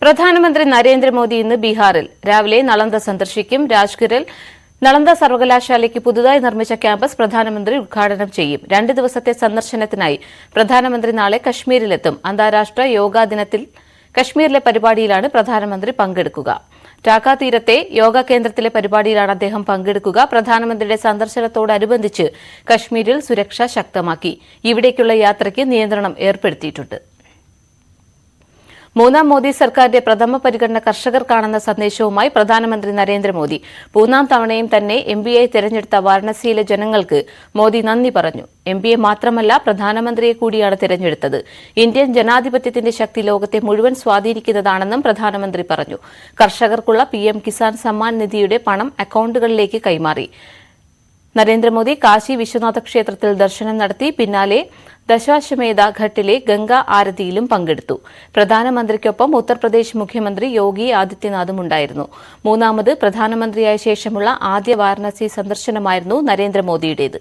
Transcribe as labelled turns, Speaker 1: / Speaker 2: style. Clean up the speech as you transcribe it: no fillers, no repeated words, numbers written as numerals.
Speaker 1: പ്രധാനമന്ത്രി നരേന്ദ്രമോദി ഇന്ന് ബീഹാറിൽ രാവിലെ നളന്ദ സന്ദർശിക്കും. രാജ്ഗിറിൽ നളന്ദ സർവകലാശാലയ്ക്ക് പുതുതായി നിർമ്മിച്ച ക്യാമ്പസ് പ്രധാനമന്ത്രി ഉദ്ഘാടനം ചെയ്യും. 2 ദിവസത്തെ സന്ദർശനത്തിനായി പ്രധാനമന്ത്രി നാളെ കശ്മീരിലെത്തും. അന്താരാഷ്ട്ര യോഗാ ദിനത്തിൽ കശ്മീരിലെ പരിപാടിയിലാണ് പ്രധാനമന്ത്രി പങ്കെടുക്കുക. ടാക്ക തീരത്തെ യോഗ കേന്ദ്രത്തിലെ പരിപാടിയിലാണ് അദ്ദേഹം പങ്കെടുക്കുക. പ്രധാനമന്ത്രിയുടെ സന്ദർശനത്തോടനുബന്ധിച്ച് കശ്മീരിൽ സുരക്ഷ ശക്തമാക്കി. ഇവിടേക്കുള്ള യാത്രയ്ക്ക് നിയന്ത്രണം ഏർപ്പെടുത്തിയിട്ടുണ്ട്. മൂന്നാം മോദി സർക്കാരിന്റെ പ്രഥമ പരിഗണന കർഷകർക്കാണെന്ന സന്ദേശവുമായി പ്രധാനമന്ത്രി നരേന്ദ്രമോദി 3ാം തവണയും തന്നെ എംപിയായി തെരഞ്ഞെടുത്ത വാരണസിയിലെ ജനങ്ങൾക്ക് മോദി നന്ദി പറഞ്ഞു. എംപിയെ മാത്രമല്ല, പ്രധാനമന്ത്രിയെ കൂടിയാണ് തെരഞ്ഞെടുത്തത്. ഇന്ത്യൻ ജനാധിപത്യത്തിന്റെ ശക്തി ലോകത്തെ മുഴുവൻ സ്വാധീനിക്കുന്നതാണെന്നും പ്രധാനമന്ത്രി പറഞ്ഞു. കർഷകർക്കുള്ള പിഎം കിസാൻ സമ്മാൻ നിധിയുടെ പണം അക്കൌണ്ടുകളിലേക്ക് കൈമാറി. നരേന്ദ്രമോദി കാശി വിശ്വനാഥ ക്ഷേത്രത്തിൽ ദർശനം നടത്തി. പിന്നാലെ ദശാശ്വമേധ ഘട്ടിലെ ഗംഗാ ആരതിയിലും പങ്കെടുത്തു. പ്രധാനമന്ത്രിക്കൊപ്പം ഉത്തർപ്രദേശ് മുഖ്യമന്ത്രി യോഗി ആദിത്യനാഥും ഉണ്ടായിരുന്നു. മൂന്നാമത് പ്രധാനമന്ത്രിയായ ശേഷമുള്ള ആദ്യ വാരണസി സന്ദർശനമായിരുന്നു നരേന്ദ്രമോദിയുടേത്.